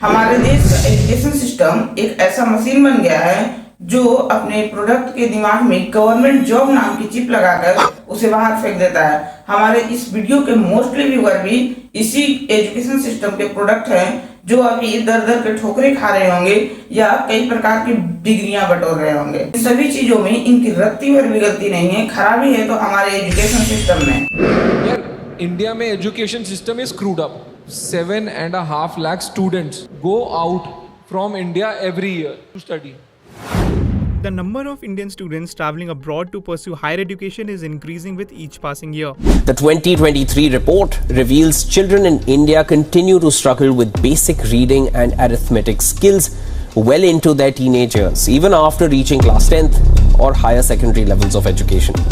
हमारे देश का एजुकेशन सिस्टम एक ऐसा मशीन बन गया है जो अपने प्रोडक्ट के दिमाग में गवर्नमेंट जॉब नाम की चिप लगाकर उसे बाहर फेंक देता है। हमारे इस वीडियो के मोस्टली व्यूअर भी इसी एजुकेशन सिस्टम के प्रोडक्ट हैं जो अभी दर दर के ठोकरे खा रहे होंगे या कई प्रकार की डिग्रियां बटोर रहे होंगे। इन सभी चीजों में इनकी रत्ती भर भी गलती नहीं है, खराबी है तो हमारे एजुकेशन सिस्टम में। यार इंडिया में education system is screwed up. 7.5 lakh students go out from India every year to study. The number of Indian students traveling abroad to pursue higher education is increasing with each passing year. The 2023 report reveals children in India continue to struggle with basic reading and arithmetic skills well into their teenage years, even after reaching class 10th or higher secondary levels of education.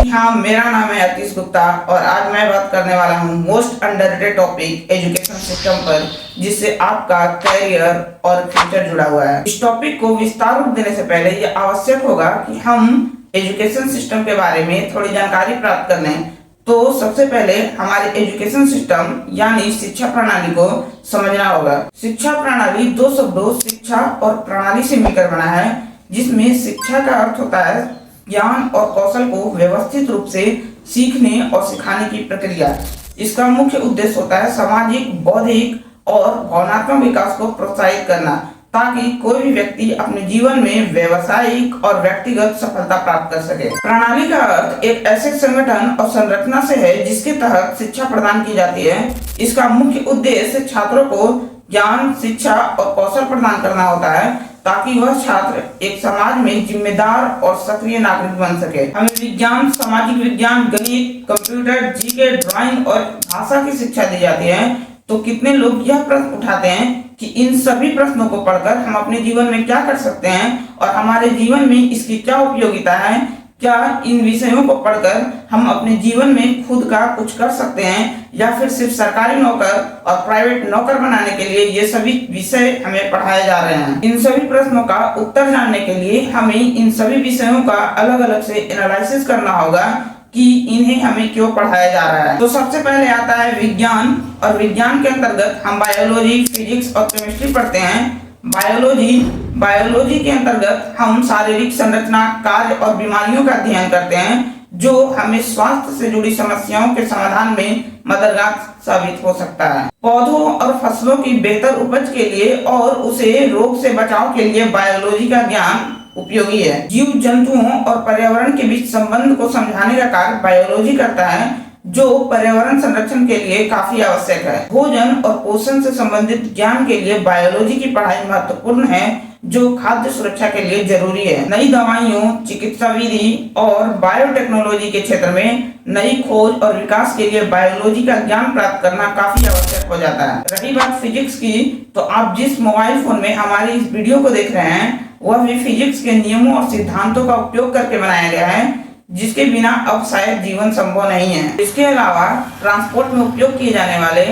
हाँ, मेरा नाम है अतीश गुप्ता और आज मैं बात करने वाला हूँ most underrated topic education system पर, जिससे आपका करियर और फ्यूचर जुड़ा हुआ है। इस टॉपिक को विस्तार रूप देने से पहले ये आवश्यक होगा कि हम एजुकेशन सिस्टम के बारे में थोड़ी जानकारी प्राप्त कर लें। तो सबसे पहले हमारे एजुकेशन सिस्टम यानी शिक्षा प्रणाली को समझना होगा। शिक्षा प्रणाली दो शब्दों शिक्षा और प्रणाली से मिलकर बना है, जिसमें शिक्षा का अर्थ होता है ज्ञान और कौशल को व्यवस्थित रूप से सीखने और सिखाने की प्रक्रिया। इसका मुख्य उद्देश्य होता है सामाजिक, बौद्धिक और भावनात्मक विकास को प्रोत्साहित करना, ताकि कोई भी व्यक्ति अपने जीवन में व्यवसायिक और व्यक्तिगत सफलता प्राप्त कर सके। प्रणाली का अर्थ एक ऐसे संगठन और संरचना से है जिसके तहत शिक्षा प्रदान की जाती है। इसका मुख्य उद्देश्य छात्रों को ज्ञान, शिक्षा और कौशल प्रदान करना होता है, ताकि वह छात्र एक समाज में जिम्मेदार और सक्रिय नागरिक बन सके। हमें विज्ञान, सामाजिक विज्ञान, गणित, कंप्यूटर, जीके, ड्राइंग और भाषा की शिक्षा दी जाती है। तो कितने लोग यह प्रश्न उठाते हैं कि इन सभी प्रश्नों को पढ़कर हम अपने जीवन में क्या कर सकते हैं और हमारे जीवन में इसकी क्या उपयोगिता है? क्या इन विषयों को पढ़कर हम अपने जीवन में खुद का कुछ कर सकते हैं या फिर सिर्फ सरकारी नौकर और प्राइवेट नौकर बनाने के लिए ये सभी विषय हमें पढ़ाए जा रहे हैं? इन सभी प्रश्नों का उत्तर जानने के लिए हमें इन सभी विषयों का अलग अलग से एनालिसिस करना होगा कि इन्हें हमें क्यों पढ़ाया जा रहा है। तो सबसे पहले आता है विज्ञान, और विज्ञान के अंतर्गत हम बायोलॉजी, फिजिक्स और केमिस्ट्री पढ़ते हैं। बायोलॉजी के अंतर्गत हम शारीरिक संरचना, कार्य और बीमारियों का अध्ययन करते हैं, जो हमें स्वास्थ्य से जुड़ी समस्याओं के समाधान में मददगार साबित हो सकता है। पौधों और फसलों की बेहतर उपज के लिए और उसे रोग से बचाव के लिए बायोलॉजी का ज्ञान उपयोगी है। जीव जंतुओं और पर्यावरण के बीच संबंध को समझाने का कार्य बायोलॉजी करता है, जो पर्यावरण संरक्षण के लिए काफी आवश्यक है। भोजन और पोषण से संबंधित ज्ञान के लिए बायोलॉजी की पढ़ाई महत्वपूर्ण है, जो खाद्य सुरक्षा के लिए जरूरी है। नई दवाइयों, चिकित्सा विधि और बायोटेक्नोलॉजी के क्षेत्र में नई खोज और विकास के लिए बायोलॉजी का ज्ञान प्राप्त करना काफी आवश्यक हो जाता है। रही बात फिजिक्स की, तो आप जिस मोबाइल फोन में हमारी इस वीडियो को देख रहे हैं वह भी फिजिक्स के नियमों और सिद्धांतों का उपयोग करके बनाया गया है, जिसके बिना अब शायद जीवन संभव नहीं है। इसके अलावा ट्रांसपोर्ट में उपयोग किए जाने वाले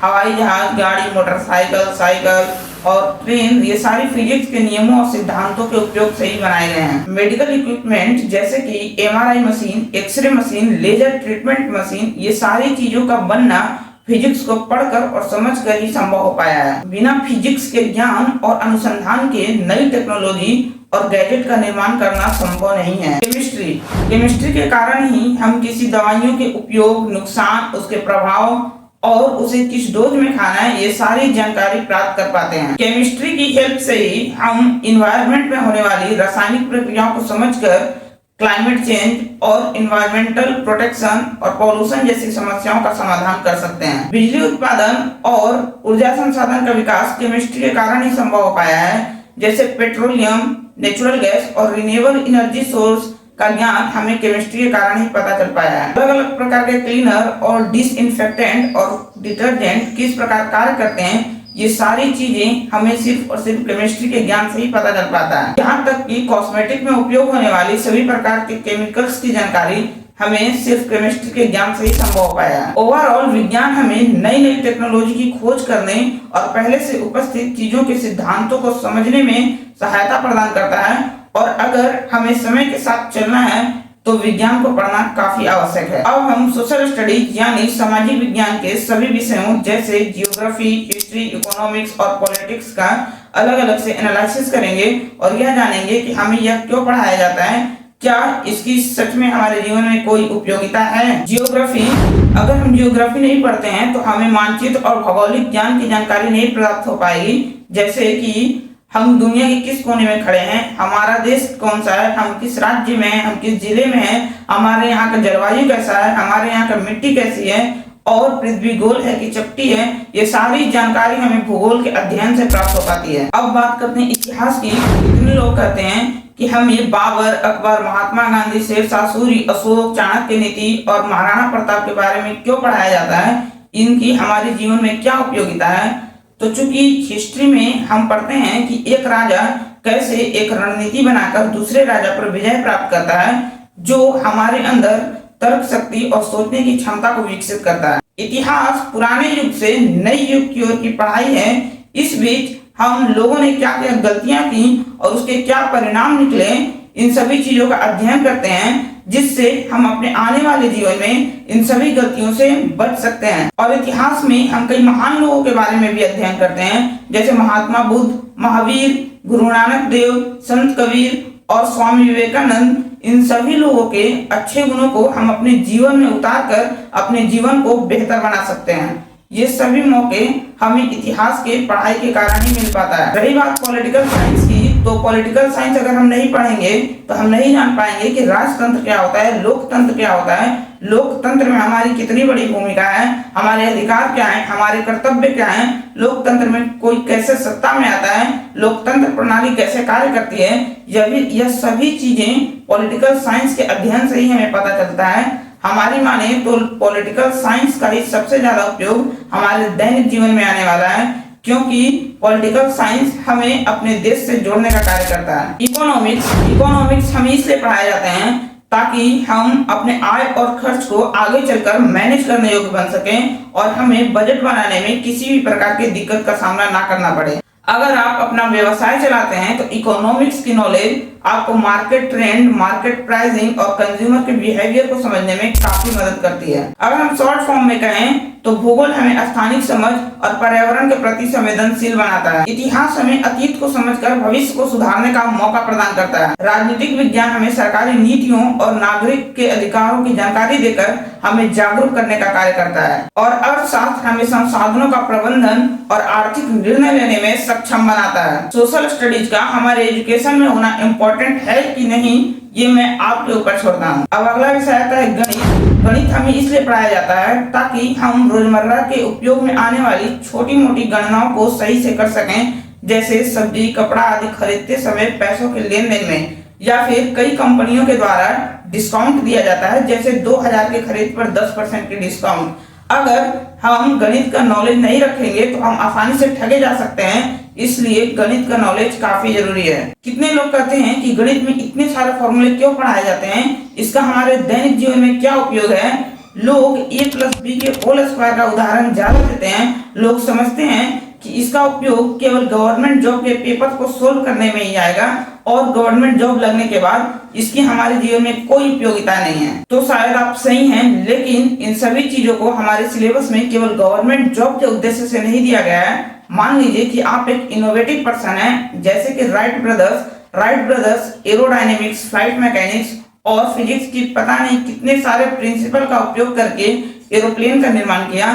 हवाई जहाज, गाड़ी, मोटरसाइकिल, साइकिल और ट्रेन, ये सारी फिजिक्स के नियमों और सिद्धांतों के उपयोग से ही बनाए गए हैं। मेडिकल इक्विपमेंट जैसे कि MRI machine, X ray machine, laser treatment machine, ये सारी चीजों का बनना फिजिक्स को पढ़कर और समझकर ही संभव हो पाया है। बिना फिजिक्स के ज्ञान और अनुसंधान के नई टेक्नोलॉजी और गैजेट का निर्माण करना संभव नहीं है। केमिस्ट्री के कारण ही हम किसी दवाइयों के उपयोग, नुकसान, उसके प्रभाव और उसे किस डोज में खाना है, ये सारी जानकारी प्राप्त कर पाते हैं। केमिस्ट्री की हेल्प से ही हम इन्वायरमेंट में होने वाली रासायनिक प्रक्रियाओं को समझकर क्लाइमेट चेंज और इन्वायरमेंटल प्रोटेक्शन और पॉल्यूशन जैसी समस्याओं का समाधान कर सकते हैं। बिजली उत्पादन और ऊर्जा संसाधन का विकास केमिस्ट्री के कारण ही संभव हो पाया है, जैसे पेट्रोलियम, नेचुरल गैस और रिन्यूएबल एनर्जी सोर्स का ज्ञान हमें केमिस्ट्री के कारण ही पता चल पाया है। अलग अलग प्रकार के क्लीनर और डिसइंफेक्टेंट और डिटर्जेंट किस प्रकार कार्य करते हैं, ये सारी चीजें हमें सिर्फ और सिर्फ केमिस्ट्री के ज्ञान से ही पता चल पाता है। यहाँ तक कि कॉस्मेटिक में उपयोग होने वाली सभी प्रकार के केमिकल्स की जानकारी हमें सिर्फ केमिस्ट्री के ज्ञान से ही संभव हो पाया है। ओवरऑल विज्ञान हमें नई नई टेक्नोलॉजी की खोज करने और पहले से उपस्थित चीजों के सिद्धांतों को समझने में सहायता प्रदान करता है। और अगर हमें समय के साथ चलना है तो विज्ञान को पढ़ना काफी आवश्यक है। अब हम सोशल स्टडीज यानी सामाजिक विज्ञान के सभी विषयों जैसे जियोग्राफी, हिस्ट्री, इकोनॉमिक्स और पॉलिटिक्स का अलग अलग से एनालिसिस करेंगे और यह जानेंगे कि हमें यह क्यों पढ़ाया जाता है, क्या इसकी सच में हमारे जीवन में कोई उपयोगिता है। जियोग्राफी, अगर हम जियोग्राफी नहीं पढ़ते हैं तो हमें मानचित्र और भौगोलिक ज्ञान की जानकारी नहीं प्राप्त हो पाएगी, जैसे कि हम दुनिया के किस कोने में खड़े हैं, हमारा देश कौन सा है, हम किस राज्य में हैं, हम किस जिले में हैं, हमारे यहाँ का जलवायु कैसा है, हमारे यहाँ का मिट्टी कैसी है और पृथ्वी गोल है कि चपटी है। ये सारी जानकारी हमें भूगोल के अध्ययन से प्राप्त हो पाती है। अब बात करते हैं इतिहास की। कितने लोग कहते हैं कि हमें बाबर, अकबर, महात्मा गांधी, शेरशाह सूरी, अशोक, चाणक्य नीति और महाराणा प्रताप के बारे में क्यों पढ़ाया जाता है, इनकी हमारे जीवन में क्या उपयोगिता है। तो चूंकि हिस्ट्री में हम पढ़ते हैं कि एक राजा कैसे एक रणनीति बनाकर दूसरे राजा पर विजय प्राप्त करता है, जो हमारे अंदर तर्क शक्ति और सोचने की क्षमता को विकसित करता है। इतिहास पुराने युग से नए युग की ओर की पढ़ाई है। इस बीच हम लोगों ने क्या क्या गलतियां की और उसके क्या परिणाम निकले, इन सभी चीजों का अध्ययन करते हैं, जिससे हम अपने आने वाले जीवन में इन सभी गलतियों से बच सकते हैं। और इतिहास में हम कई महान लोगों के बारे में भी अध्ययन करते हैं, जैसे महात्मा बुद्ध, महावीर, गुरु नानक देव, संत कबीर और स्वामी विवेकानंद। इन सभी लोगों के अच्छे गुणों को हम अपने जीवन में उतारकर अपने जीवन को बेहतर बना सकते हैं। ये सभी मौके हमें इतिहास के पढ़ाई के कारण ही मिल पाता है। रही बात पॉलिटिकल साइंस की, तो पॉलिटिकल साइंस अगर हम नहीं पढ़ेंगे तो हम नहीं जान पाएंगे कि राजतंत्र क्या होता है, लोकतंत्र क्या होता है, लोकतंत्र में हमारी कितनी बड़ी भूमिका है, हमारे अधिकार क्या है, हमारे कर्तव्य क्या है, लोकतंत्र में कोई कैसे सत्ता में आता है, लोकतंत्र प्रणाली कैसे कार्य करती है। यह सभी चीजें पॉलिटिकल साइंस के अध्ययन से ही हमें पता चलता है। हमारी माने तो पॉलिटिकल साइंस का ही सबसे ज्यादा उपयोग हमारे दैनिक जीवन में आने वाला है, क्योंकि पॉलिटिकल साइंस हमें अपने देश से जोड़ने का कार्य करता है। इकोनॉमिक्स हमें इसलिए पढ़ाए जाते हैं ताकि हम अपने आय और खर्च को आगे चलकर मैनेज करने योग्य बन सकें और हमें बजट बनाने में किसी भी प्रकार की दिक्कत का सामना ना करना पड़े। अगर आप अपना व्यवसाय चलाते हैं तो इकोनॉमिक्स की नॉलेज आपको मार्केट ट्रेंड, मार्केट प्राइसिंग और कंज्यूमर के बिहेवियर को समझने में काफी मदद करती है। अगर हम शॉर्ट फॉर्म में कहें तो भूगोल हमें स्थानिक समझ और पर्यावरण के प्रति संवेदनशील बनाता है। इतिहास हमें अतीत को समझकर भविष्य को सुधारने का मौका प्रदान करता है। राजनीतिक विज्ञान हमें सरकारी नीतियों और नागरिक के अधिकारों की जानकारी देकर हमें जागरूक करने का कार्य करता है। और अर्थशास्त्र हमें संसाधनों का प्रबंधन और आर्थिक निर्णय लेने में सक्षम बनाता है। सोशल स्टडीज का हमारे एजुकेशन में होना इम्पोर्टेंट है कि नहीं, ये मैं आपके ऊपर छोड़ता हूँ। अब अगला विषय आता है गणित। गणित हमें इसलिए पढ़ाया जाता है ताकि हम रोजमर्रा के उपयोग में आने वाली छोटी मोटी गणनाओं को सही से कर सकें, जैसे सब्जी, कपड़ा आदि खरीदते समय पैसों के लेन देन में, या फिर कई कंपनियों के द्वारा डिस्काउंट दिया जाता है, जैसे 2000 के खरीद पर 10% की डिस्काउंट। अगर हम गणित का नॉलेज नहीं रखेंगे तो हम आसानी से ठगे जा सकते हैं, इसलिए गणित का नॉलेज काफी जरूरी है। कितने लोग कहते हैं कि गणित में इतने सारे फॉर्मूले क्यों पढ़ाए जाते हैं, इसका हमारे दैनिक जीवन में क्या उपयोग है। लोग a+b के होल स्क्वायर का उदाहरण ज्यादा देते हैं। लोग समझते हैं कि इसका उपयोग केवल गवर्नमेंट जॉब के पेपर को सोल्व करने में ही आएगा और गवर्नमेंट जॉब लगने के बाद इसकी हमारे जीवन में कोई उपयोगिता नहीं है। तो शायद आप सही हैं, लेकिन इन सभी चीजों को हमारे सिलेबस में केवल गवर्नमेंट जॉब के उद्देश्य से नहीं दिया गया है। मान लीजिए कि आप एक इनोवेटिव पर्सन हैं, जैसे कि Wright brothers aerodynamics, flight mechanics और फिजिक्स की पता नहीं कितने सारे प्रिंसिपल का उपयोग करके एरोप्लेन का निर्माण किया।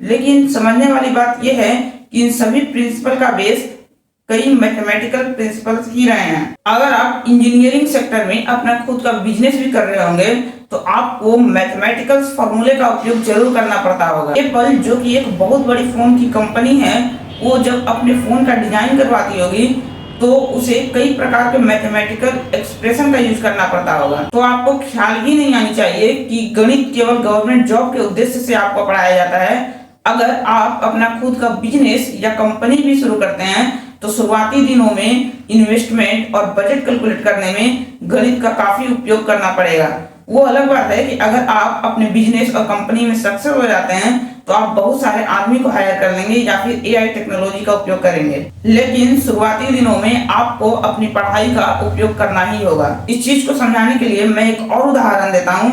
लेकिन समझने वाली बात यह है कि इन सभी प्रिंसिपल का बेस कई मैथमेटिकल प्रिंसिपल्स ही रहे हैं। अगर आप इंजीनियरिंग सेक्टर में अपना खुद का बिजनेस भी कर रहे होंगे तो आपको मैथमेटिकल फॉर्मूले का उपयोग जरूर करना पड़ता होगा। एप्पल, जो कि एक बहुत बड़ी फोन की कंपनी है, वो जब अपने फोन का डिजाइन करवाती होगी तो उसे कई प्रकार के मैथमेटिकल एक्सप्रेशन का यूज करना पड़ता होगा। तो आपको ख्याल ही नहीं आनी चाहिए कि गणित केवल गवर्नमेंट जॉब के उद्देश्य से आपको पढ़ाया जाता है। अगर आप अपना खुद का बिजनेस या कंपनी भी शुरू करते हैं तो शुरुआती दिनों में इन्वेस्टमेंट और बजट कैलकुलेट करने में गणित का काफी उपयोग करना पड़ेगा। वो अलग बात है कि अगर आप अपने बिजनेस और कंपनी में सक्सेस हो जाते हैं तो आप बहुत सारे आदमी को हायर कर लेंगे या फिर एआई टेक्नोलॉजी का उपयोग करेंगे, लेकिन शुरुआती दिनों में आपको अपनी पढ़ाई का उपयोग करना ही होगा। इस चीज को समझाने के लिए मैं एक और उदाहरण देता हूँ।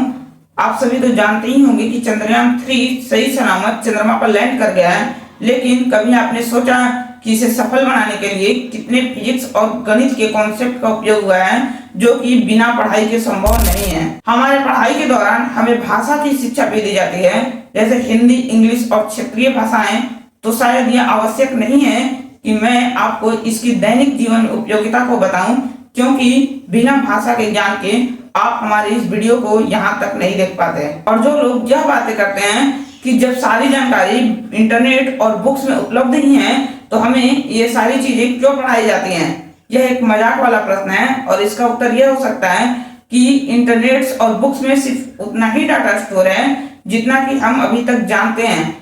आप सभी तो जानते ही होंगे कि चंद्रयान 3 सही सलामत चंद्रमा पर लैंड कर गया है, लेकिन कभी आपने सोचा कि इसे सफल बनाने के लिए कितने फिजिक्स और गणित के कॉन्सेप्ट का उपयोग हुआ है जो कि बिना पढ़ाई के संभव नहीं है। हमारे पढ़ाई के दौरान हमें भाषा की शिक्षा भी दी जाती है, जैसे हिंदी, इंग्लिश और क्षेत्रीय भाषाएं। तो शायद यह आवश्यक नहीं है कि मैं आपको इसकी दैनिक जीवन उपयोगिता को बताऊं, क्योंकि बिना भाषा के ज्ञान के आप हमारी इस वीडियो को यहाँ तक नहीं देख पाते। और जो लोग यह बातें करते हैं कि जब सारी जानकारी इंटरनेट और बुक्स में उपलब्ध ही है तो हमें ये सारी चीजें क्यों पढ़ाई जाती हैं, यह एक मजाक वाला प्रश्न है। और इसका उत्तर यह हो सकता है कि इंटरनेट और बुक्स में सिर्फ उतना ही डाटा स्टोर है जितना कि हम अभी तक जानते हैं।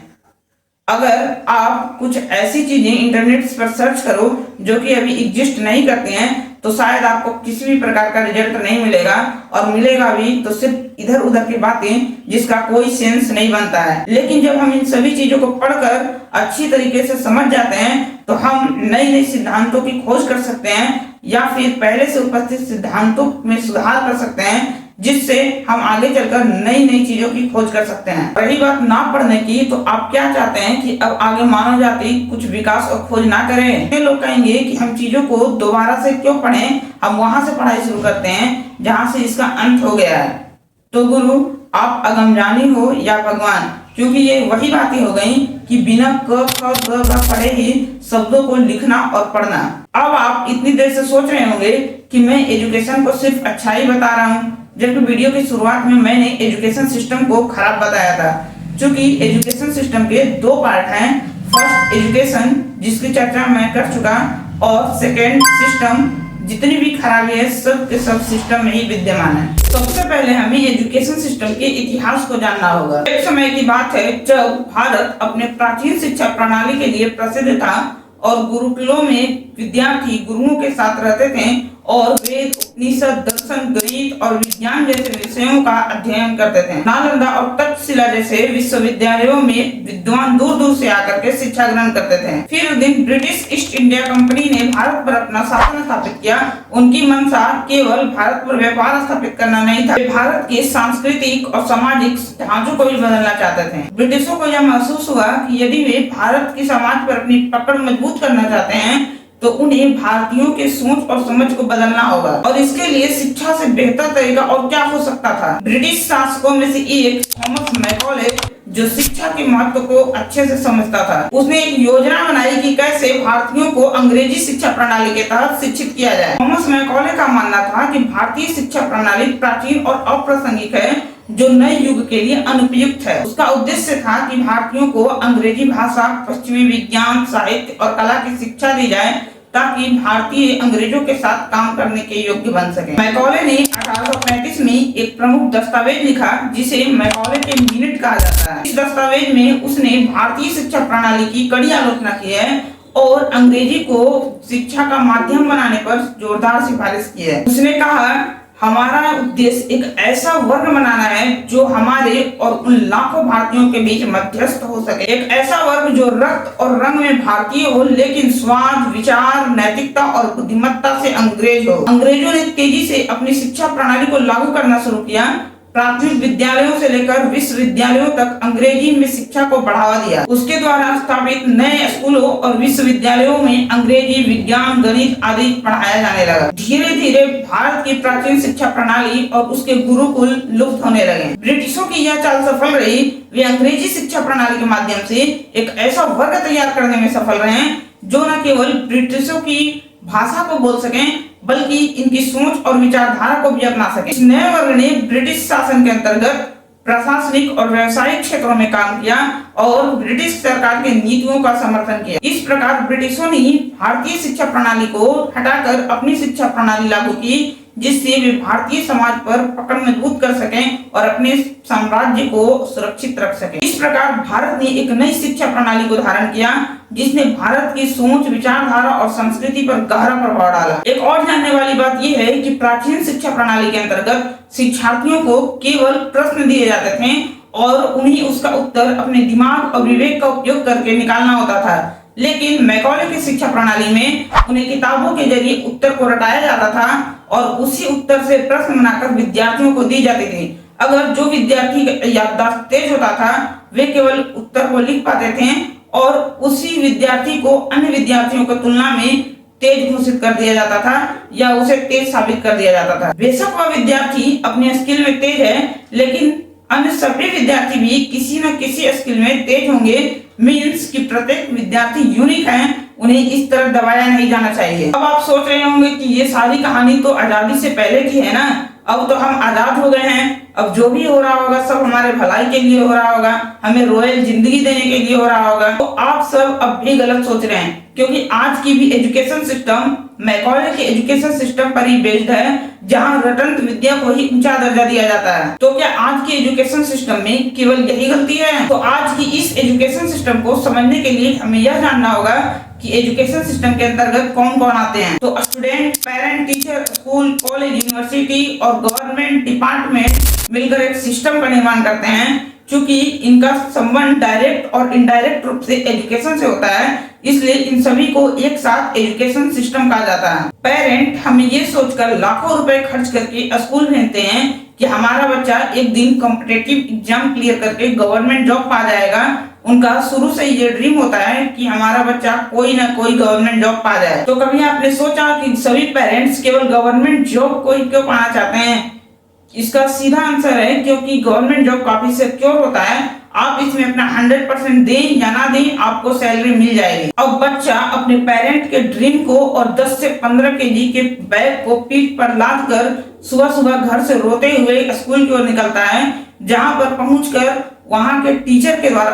अगर आप कुछ ऐसी चीजें इंटरनेट पर सर्च करो जो कि अभी एग्जिस्ट नहीं करती हैं तो शायद आपको किसी भी प्रकार का रिजल्ट नहीं मिलेगा, और मिलेगा भी तो सिर्फ इधर उधर की बातें जिसका कोई सेंस नहीं बनता है। लेकिन जब हम इन सभी चीजों को पढ़कर अच्छी तरीके से समझ जाते हैं तो हम नई नई सिद्धांतों की खोज कर सकते हैं या फिर पहले से उपस्थित सिद्धांतों में सुधार कर सकते हैं, जिससे हम आगे चलकर नई नई चीजों की खोज कर सकते हैं। रही बात ना पढ़ने की, तो आप क्या चाहते हैं कि अब आगे मानव जाति कुछ विकास और खोज ना करे? ये लोग कहेंगे कि हम चीजों को दोबारा से क्यों पढ़ें, हम वहां से पढ़ाई शुरू करते हैं जहां से इसका अंत हो गया है। तो गुरु, आप अगमजानी हो या भगवान, क्योंकि ये वही बातें हो गई कि बिना क ख ग घ पढ़े ही शब्दों को लिखना और पढ़ना। अब आप इतनी देर से सोच रहे होंगे कि मैं एजुकेशन को सिर्फ अच्छा ही बता रहा हूँ, जबकि वीडियो की शुरुआत में मैंने एजुकेशन सिस्टम को खराब बताया था। क्योंकि एजुकेशन सिस्टम के दो पार्ट हैं, फर्स्ट एजुकेशन जिसकी चर्चा मैं कर चुका, और सेकेंड सिस्टम। जितनी भी खराबी है सब के सब सिस्टम में ही विद्यमान है। सबसे पहले हमें एजुकेशन सिस्टम के इतिहास को जानना होगा। एक समय की बात है जब भारत अपने प्राचीन शिक्षा प्रणाली के लिए प्रसिद्ध था और गुरुकुलों में विद्यार्थी गुरुओं के साथ रहते थे और वेद, उपनिषद, दर्शन, गणित और विज्ञान जैसे विषयों का अध्ययन करते थे। नालंदा और तक्षशिला जैसे विश्वविद्यालयों में विद्वान दूर दूर से आकर के शिक्षा ग्रहण करते थे। फिर एक दिन ब्रिटिश ईस्ट इंडिया कंपनी ने भारत पर अपना शासन स्थापित किया। उनकी मंशा केवल भारत पर व्यापार स्थापित करना नहीं था, वे भारत के सांस्कृतिक और सामाजिक ढांचों को भी बदलना चाहते थे। ब्रिटिशों को यह महसूस हुआ कि यदि वे भारत के समाज पर अपनी पकड़ मजबूत करना चाहते हैं तो उन्हें भारतीयों के सोच और समझ को बदलना होगा, और इसके लिए शिक्षा से बेहतर तरीका और क्या हो सकता था। ब्रिटिश शासकों में से एक थॉमस मैकॉले, जो शिक्षा के महत्व को अच्छे से समझता था, उसने एक योजना बनाई कि कैसे भारतीयों को अंग्रेजी शिक्षा प्रणाली के तहत शिक्षित किया जाए। थॉमस मैकॉले का मानना था कि भारतीय शिक्षा प्रणाली प्राचीन और अप्रासंगिक है जो नए युग के लिए अनुपयुक्त है। उसका उद्देश्य था कि भारतीयों को अंग्रेजी भाषा, पश्चिमी विज्ञान, साहित्य और कला की शिक्षा दी जाए ताकि भारतीय अंग्रेजों के साथ काम करने के योग्य बन सके। मैकॉले ने 1835 में एक प्रमुख दस्तावेज लिखा जिसे मैकॉले के मिनट कहा जाता है। इस दस्तावेज में उसने भारतीय शिक्षा प्रणाली की कड़ी आलोचना की है और अंग्रेजी को शिक्षा का माध्यम बनाने पर जोरदार सिफारिश की है। उसने कहा, हमारा उद्देश्य एक ऐसा वर्ग बनाना है जो हमारे और उन लाखों भारतीयों के बीच मध्यस्थ हो सके। एक ऐसा वर्ग जो रक्त और रंग में भारतीय हो लेकिन स्वाद, विचार, नैतिकता और बुद्धिमत्ता से अंग्रेज हो। अंग्रेजों ने तेजी से अपनी शिक्षा प्रणाली को लागू करना शुरू किया। प्राथमिक विद्यालयों से लेकर विश्वविद्यालयों तक अंग्रेजी में शिक्षा को बढ़ावा दिया। उसके द्वारा स्थापित नए स्कूलों और विश्वविद्यालयों में अंग्रेजी, विज्ञान, गणित आदि पढ़ाया जाने लगा। धीरे धीरे भारत की प्राचीन शिक्षा प्रणाली और उसके गुरुकुल लुप्त होने लगे। ब्रिटिशों की यह चाल सफल रही। वे अंग्रेजी शिक्षा प्रणाली के माध्यम से एक ऐसा वर्ग तैयार करने में सफल रहे जो न केवल ब्रिटिशों की भाषा को बोल सकें बल्कि इनकी सोच और विचारधारा को भी अपना सके। इस नए वर्ग ने ब्रिटिश शासन के अंतर्गत प्रशासनिक और व्यावसायिक क्षेत्रों में काम किया और ब्रिटिश सरकार के नीतियों का समर्थन किया। इस प्रकार ब्रिटिशों ने भारतीय शिक्षा प्रणाली को हटाकर अपनी शिक्षा प्रणाली लागू की जिससे वे भारतीय समाज पर पकड़ मजबूत कर सकें और अपने साम्राज्य को सुरक्षित रख सकें। इस प्रकार भारत ने एक नई शिक्षा प्रणाली को धारण किया जिसने भारत की सोच, विचारधारा और संस्कृति पर गहरा प्रभाव डाला। एक और जानने वाली बात यह है कि प्राचीन शिक्षा प्रणाली के अंतर्गत शिक्षार्थियों को केवल प्रश्न दिए जाते थे और उन्हें उसका उत्तर अपने दिमाग और विवेक का उपयोग करके निकालना होता था। लेकिन मैकॉले की शिक्षा प्रणाली में उन्हें किताबों के जरिए उत्तर को रटाया जाता था और उसी उत्तर से प्रश्न बनाकर विद्यार्थियों को दी जाती थी। अगर जो विद्यार्थी का याददाश्त तेज होता था वे केवल उत्तर को लिख पाते थे और उसी विद्यार्थी को अन्य विद्यार्थियों की तुलना में तेज घोषित कर दिया जाता था या उसे तेज साबित कर दिया जाता था। बेशक वह विद्यार्थी अपने स्किल में तेज है, लेकिन अन्य सभी विद्यार्थी भी किसी न किसी स्किल में तेज होंगे। मीन्स कि प्रत्येक विद्यार्थी यूनिक है, उन्हें इस तरह दबाया नहीं जाना चाहिए। अब आप सोच रहे होंगे कि ये सारी कहानी तो आजादी से पहले की है ना, अब तो हम आजाद हो गए हैं, अब जो भी हो रहा होगा सब हमारे भलाई के लिए हो रहा होगा, हमें रॉयल जिंदगी देने के लिए हो रहा होगा। तो आप सब अब भी गलत सोच रहे हैं, क्योंकि आज की भी एजुकेशन सिस्टम मैकॉले के एजुकेशन सिस्टम पर ही बेस्ड है, जहां रटंत विद्या को ही ऊंचा दर्जा दिया जाता है। तो क्या आज की एजुकेशन सिस्टम में केवल यही गलती है? तो आज की इस एजुकेशन सिस्टम को समझने के लिए हमें यह जानना होगा कि एजुकेशन सिस्टम के अंतर्गत कौन कौन आते हैं। तो student, parent, teacher, school, college, university और गवर्नमेंट डिपार्टमेंट मिलकर एक सिस्टम का निर्माण करते हैं। चूंकि इनका संबंध डायरेक्ट और इनडायरेक्ट रूप से एजुकेशन से होता है, इसलिए इन सभी को एक साथ एजुकेशन सिस्टम कहा जाता है। पेरेंट हमें ये सोचकर लाखों रुपए खर्च करके स्कूल भेजते हैं कि हमारा बच्चा एक दिन कॉम्पिटिटिव एग्जाम क्लियर करके गवर्नमेंट जॉब पा जाएगा। उनका शुरू से ये ड्रीम होता है कि हमारा बच्चा कोई ना कोई गवर्नमेंट जॉब पा जाए। तो कभी आपने सोचा कि सभी पेरेंट्स केवल गवर्नमेंट जॉब को ही क्यों पाना चाहते हैं? इसका सीधा आंसर है क्योंकि गवर्नमेंट जॉब काफी सिक्योर होता है। आप इसमें अपना 100% दें या ना दें, आपको सैलरी मिल जाएगी। अब बच्चा अपने पेरेंट के ड्रीम को और 10 से 15 केजी के बैग को पीठ पर लाद कर सुबह सुबह घर से रोते हुए स्कूल की ओर निकलता है, जहां पर पहुंचकर वहां के टीचर के द्वारा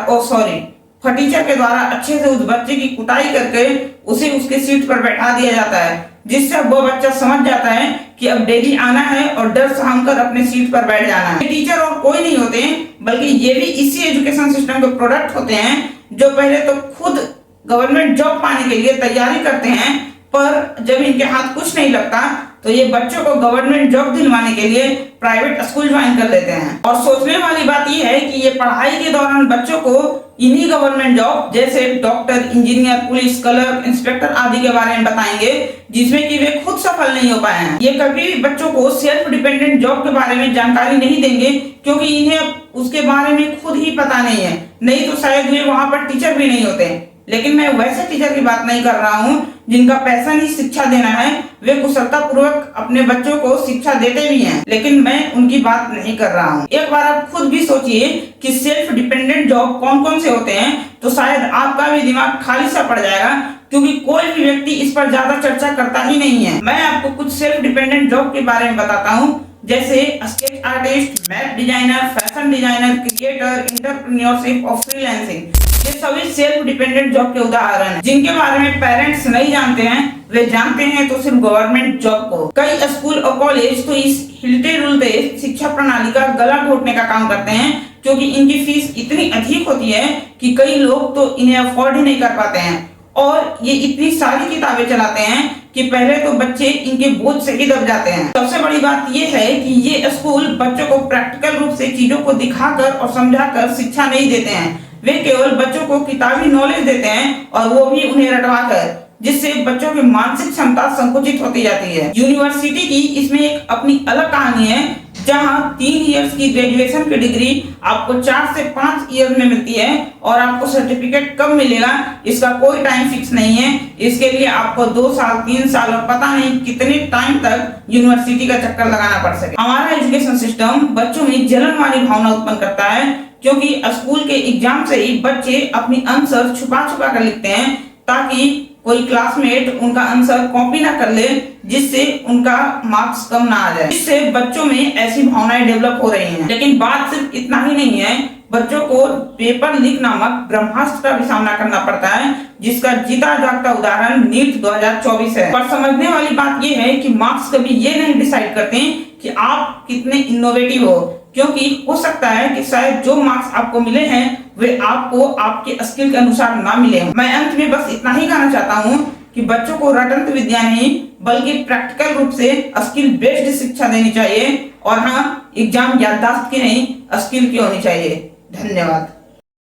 टीचर के द्वारा अच्छे से उस बच्चे की कुटाई करके उसे उसके सीट पर बैठा दिया जाता है, जिससे वो बच्चा समझ जाता है कि अब डेली आना है और डर सहम कर अपने सीट पर बैठ जाना है। टीचर और कोई नहीं होते, बल्कि ये भी इसी एजुकेशन सिस्टम के प्रोडक्ट होते हैं, जो पहले तो खुद गवर्नमेंट जॉब पाने के लिए तैयारी करते हैं, पर जब इनके हाथ कुछ नहीं लगता तो ये बच्चों को गवर्नमेंट जॉब दिलवाने के लिए प्राइवेट स्कूल ज्वाइन कर लेते हैं। और सोचने वाली बात ये है कि ये पढ़ाई के दौरान बच्चों को इन्हीं गवर्नमेंट जॉब जैसे doctor, engineer, police, clerk, inspector आदि के बारे में बताएंगे, जिसमें कि वे खुद सफल नहीं हो पाए हैं। ये कभी भी बच्चों को सेल्फ डिपेंडेंट जॉब के बारे में जानकारी नहीं देंगे, क्योंकि इन्हें उसके बारे में खुद ही पता नहीं है, नहीं तो शायद वे वहां पर टीचर भी नहीं होते। लेकिन मैं वैसे टीचर की बात नहीं कर रहा हूँ जिनका पैसा नहीं शिक्षा देना है, वे कुशलता पूर्वक अपने बच्चों को शिक्षा देते भी हैं, लेकिन मैं उनकी बात नहीं कर रहा हूँ। एक बार आप खुद भी सोचिए कि सेल्फ डिपेंडेंट जॉब कौन कौन से होते हैं, तो शायद आपका भी दिमाग खाली सा पड़ जाएगा, क्योंकि कोई भी व्यक्ति इस पर ज्यादा चर्चा करता ही नहीं है। मैं आपको कुछ सेल्फ डिपेंडेंट जॉब के बारे में बताता हूँ, जैसे sketch artist, map designer, fashion designer, creator, entrepreneurship और फ्रीलांसिंग। ये सभी सेल्फ डिपेंडेंट जॉब के उदाहरण हैं, जिनके बारे में पेरेंट्स नहीं जानते हैं। वे जानते हैं तो सिर्फ गवर्नमेंट जॉब को। कई स्कूल और कॉलेज तो इस हिलते डुलते शिक्षा प्रणाली का गला घोटने का काम करते हैं, क्योंकि इनकी फीस इतनी अधिक होती है कि कई लोग तो इन्हें अफोर्ड ही नहीं कर पाते हैं। और ये इतनी सारी किताबें चलाते हैं कि पहले तो बच्चे इनके बोझ से ही दब जाते हैं। सबसे बड़ी बात ये है कि ये स्कूल बच्चों को प्रैक्टिकल रूप से चीजों को दिखाकर और समझाकर शिक्षा नहीं देते हैं। वे केवल बच्चों को किताबी नॉलेज देते हैं, और वो भी उन्हें रटवाकर, जिससे बच्चों की मानसिक क्षमता संकुचित होती जाती है। यूनिवर्सिटी की इसमें एक अपनी अलग कहानी है, जहां 3 इयर्स की ग्रेजुएशन की डिग्री आपको 4 से 5 ईयर में मिलती है, और आपको सर्टिफिकेट कब मिलेगा इसका कोई टाइम फिक्स नहीं है। इसके लिए आपको 2 साल, 3 साल और पता नहीं कितने टाइम तक यूनिवर्सिटी का चक्कर लगाना पड़ सके। हमारा एजुकेशन सिस्टम बच्चों में जलन वाली भावना उत्पन्न करता है, क्योंकि स्कूल के एग्जाम से ही बच्चे अपनी आंसर छुपा छुपा कर लिखते हैं, ताकि कोई क्लासमेट उनका आंसर कॉपी ना कर ले, जिससे उनका मार्क्स कम ना आ जाए। इससे बच्चों में ऐसी भावनाएं डेवलप हो रही हैं। लेकिन बात सिर्फ इतना ही नहीं है, बच्चों को पेपर लीक नामक ब्रह्मास्त्र का भी सामना करना पड़ता है, जिसका जीता जागता उदाहरण नीट 2024 है। पर समझने वाली बात यह है कि मार्क्स कभी ये नहीं डिसाइड करते कि आप कितने इनोवेटिव हो, क्योंकि हो सकता है कि शायद जो मार्क्स आपको मिले हैं वे आपको आपके स्किल के अनुसार ना मिले। मैं अंत में बस इतना ही कहना चाहता हूँ कि बच्चों को रटंत विद्या नहीं बल्कि प्रैक्टिकल रूप से स्किल बेस्ड शिक्षा देनी चाहिए, और हाँ, एग्जाम याददाश्त की नहीं स्किल की होनी चाहिए। धन्यवाद।